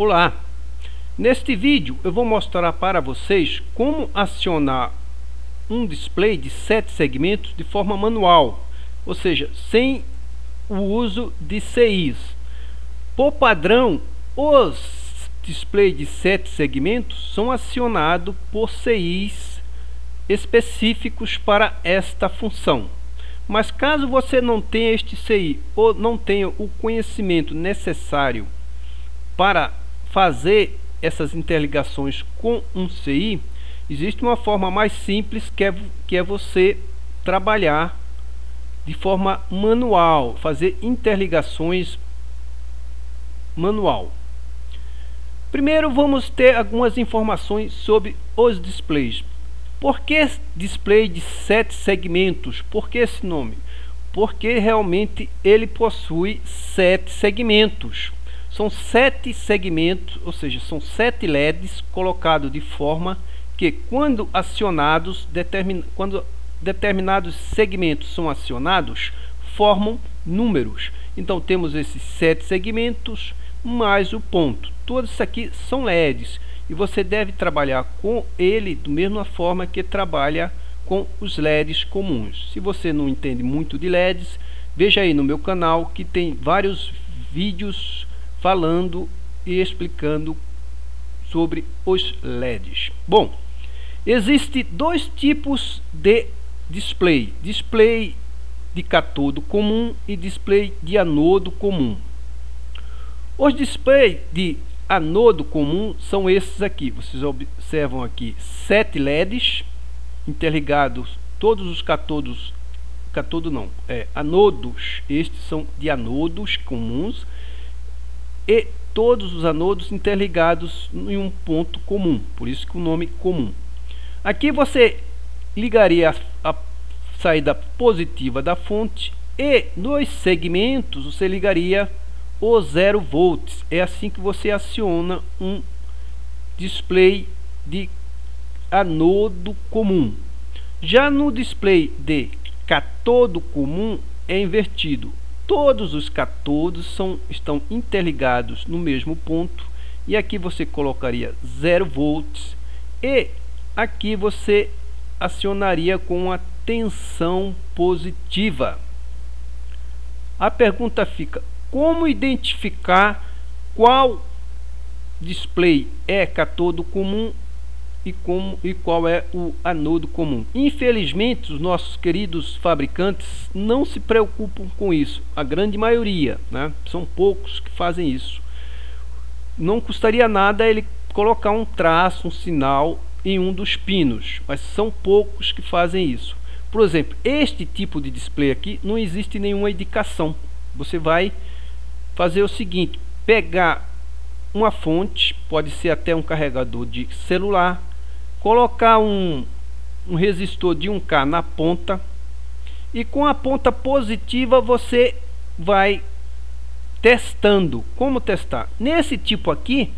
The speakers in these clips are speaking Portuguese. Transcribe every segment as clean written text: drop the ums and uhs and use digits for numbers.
Olá! Neste vídeo eu vou mostrar para vocês como acionar um display de 7 segmentos de forma manual, ou seja, sem o uso de CIs. Por padrão, os displays de 7 segmentos são acionados por CIs específicos para esta função. Mas caso você não tenha este CI ou não tenha o conhecimento necessário para fazer essas interligações com um CI, existe uma forma mais simples que é você trabalhar de forma manual, fazer interligações manual. Primeiro vamos ter algumas informações sobre os displays. Por que display de 7 segmentos? Por que esse nome? Porque realmente ele possui 7 segmentos. São 7 segmentos, ou seja, são 7 LEDs colocados de forma que, quando acionados, quando determinados segmentos são acionados, formam números. Então temos esses 7 segmentos mais o ponto. Todos isso aqui são LEDs e você deve trabalhar com ele da mesma forma que trabalha com os LEDs comuns. Se você não entende muito de LEDs, veja aí no meu canal que tem vários vídeos falando e explicando sobre os LEDs. Bom, existem dois tipos de display: display de cátodo comum e display de anodo comum. Os displays de anodo comum são esses aqui. Vocês observam aqui 7 LEDs interligados, todos os anodos, estes são de anodos comuns, e todos os anodos interligados em um ponto comum, por isso que o nome comum. Aqui você ligaria a saída positiva da fonte e nos segmentos você ligaria o 0 volts. É assim que você aciona um display de anodo comum. Já no display de cátodo comum é invertido. Todos os cátodos estão interligados no mesmo ponto, e aqui você colocaria 0 volts e aqui você acionaria com a tensão positiva. A pergunta fica: como identificar qual display é cátodo comum e qual é o anodo comum? Infelizmente, os nossos queridos fabricantes não se preocupam com isso. A grande maioria, né? São poucos que fazem isso. Não custaria nada ele colocar um traço, um sinal em um dos pinos, mas são poucos que fazem isso. Por exemplo, este tipo de display aqui não existe nenhuma indicação. Você vai fazer o seguinte: pegar uma fonte, pode ser até um carregador de celular, colocar um resistor de 1K na ponta, e com a ponta positiva você vai testando. Como testar? Nesse tipo aqui,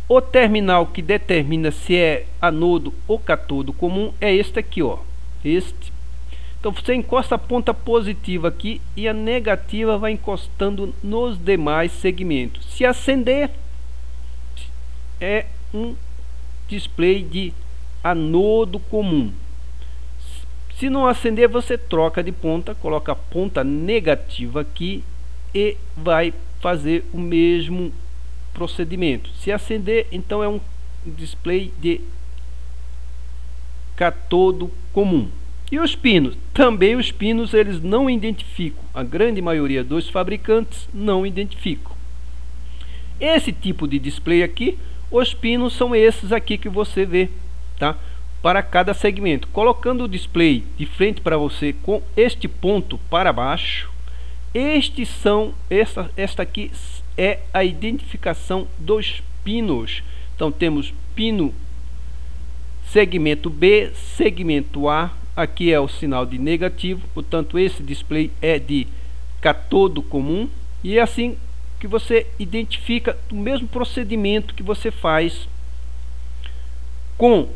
o terminal que determina se é anodo ou cátodo comum é este aqui, ó. Este. Então você encosta a ponta positiva aqui e a negativa vai encostando nos demais segmentos. Se acender, é um display de anodo comum. Se não acender, você troca de ponta, coloca a ponta negativa aqui e vai fazer o mesmo procedimento. Se acender, então é um display de cátodo comum. E os pinos? Também os pinos eles não identificam. A grande maioria dos fabricantes não identificam. Esse tipo de display aqui, os pinos são esses aqui que você vê, tá? Para cada segmento. Colocando o display de frente para você com este ponto para baixo, esta aqui é a identificação dos pinos. Então temos pino segmento B, segmento A, aqui é o sinal de negativo, portanto esse display é de cátodo comum, e é assim que você identifica o mesmo procedimento que você faz com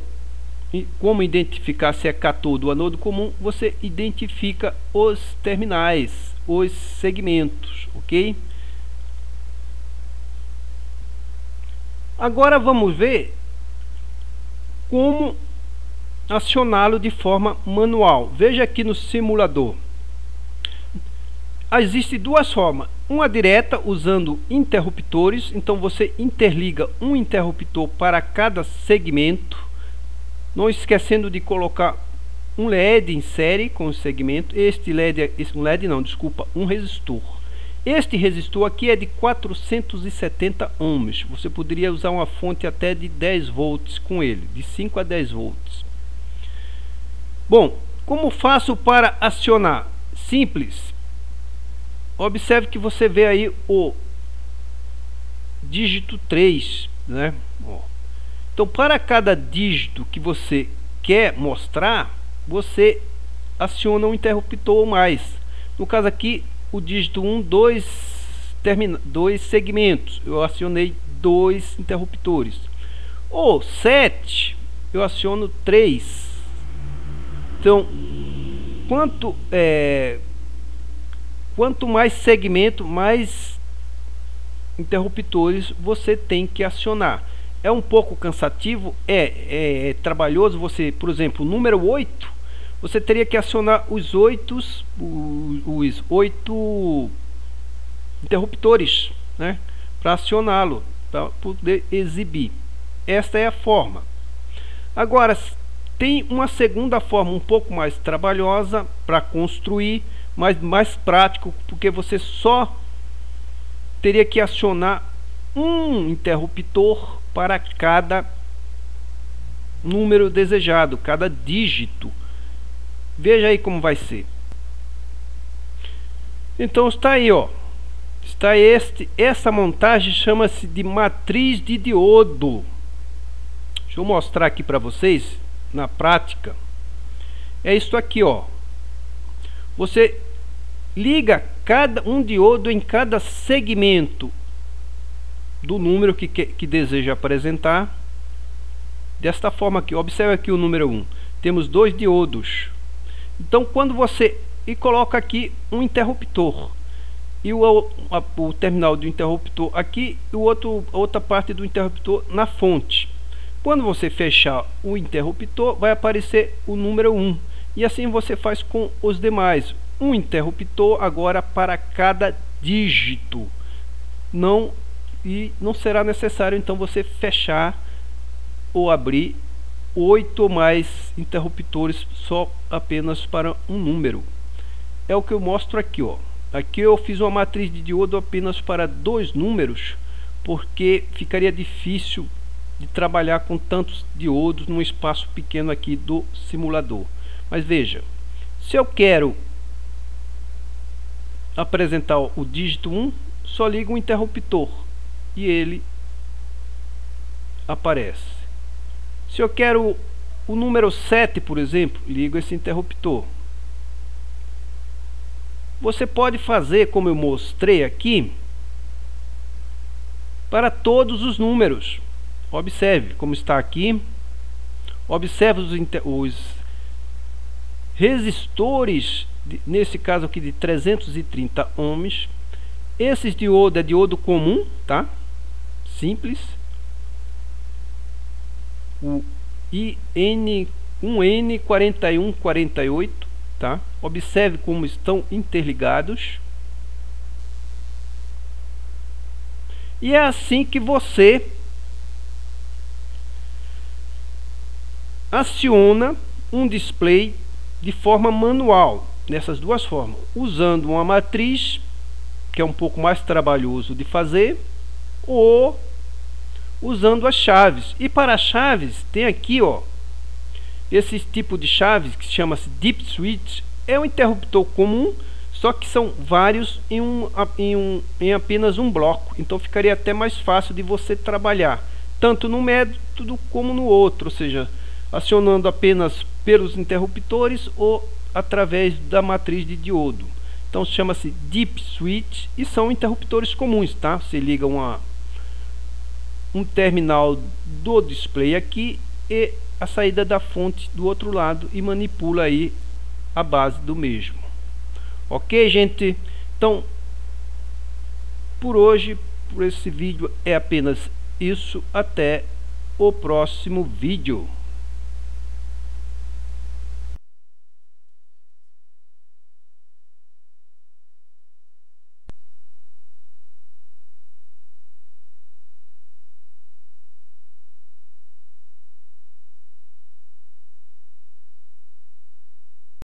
como identificar se é cátodo ou anodo comum. Você identifica os terminais, os segmentos, ok? Agora vamos ver como acioná-lo de forma manual. Veja aqui no simulador. Existem duas formas. Uma direta, usando interruptores. Então você interliga um interruptor para cada segmento, não esquecendo de colocar um LED em série com o segmento. Um resistor. Este resistor aqui é de 470 ohms. Você poderia usar uma fonte até de 10 volts com ele, de 5 a 10 volts. Bom, como faço para acionar? Simples. Observe que você vê aí o dígito 3, né? Então, para cada dígito que você quer mostrar, você aciona um interruptor ou mais. No caso aqui, o dígito 1, dois segmentos. Eu acionei 2 interruptores. O 7, eu aciono 3. Então, quanto mais segmento, mais interruptores você tem que acionar. É um pouco cansativo, é trabalhoso. Você, por exemplo, o número 8, você teria que acionar os 8 interruptores, né, para acioná-lo, para poder exibir. Esta é a forma. Agora, tem uma segunda forma um pouco mais trabalhosa para construir, mas mais prático, porque você só teria que acionar um interruptor para cada número desejado, cada dígito. Veja aí como vai ser. Então está aí, ó. Está essa montagem chama-se de matriz de diodo. Deixa eu mostrar aqui para vocês na prática. É isso aqui, ó. Você liga cada um diodo em cada segmento do número que deseja apresentar. Desta forma aqui. Observe aqui o número 1. Temos 2 diodos. Então, quando você coloca aqui um interruptor e o terminal do interruptor aqui e a outra parte do interruptor na fonte. Quando você fechar o interruptor, vai aparecer o número 1. E assim você faz com os demais. Um interruptor agora para cada dígito. Não será necessário então você fechar ou abrir 8 ou mais interruptores só apenas para um número. É o que eu mostro aqui, ó. Aqui eu fiz uma matriz de diodo apenas para 2 números, porque ficaria difícil de trabalhar com tantos diodos num espaço pequeno aqui do simulador. Mas veja, se eu quero apresentar o dígito 1, só ligo o interruptor e ele aparece. Se eu quero o número 7, por exemplo, ligo esse interruptor. Você pode fazer, como eu mostrei aqui, para todos os números. Observe como está aqui. Observe os resistores, nesse caso aqui de 330 ohms. Esses diodo é diodo comum, tá? Simples. O IN1N4148, tá? Observe como estão interligados. E é assim que você aciona um display de forma manual, nessas duas formas, usando uma matriz, que é um pouco mais trabalhoso de fazer, ou usando as chaves. E para as chaves, tem aqui, ó, esse tipo de chaves que chama-se Deep Switch. É um interruptor comum, só que são vários em apenas um bloco. Então ficaria até mais fácil de você trabalhar, tanto no método como no outro, ou seja, acionando apenas pelos interruptores ou através da matriz de diodo. Então chama-se Deep Switch e são interruptores comuns, tá? Você liga um terminal do display aqui e a saída da fonte do outro lado e manipula aí a base do mesmo. Ok, gente? Então, por hoje, por esse vídeo é apenas isso até o próximo vídeo.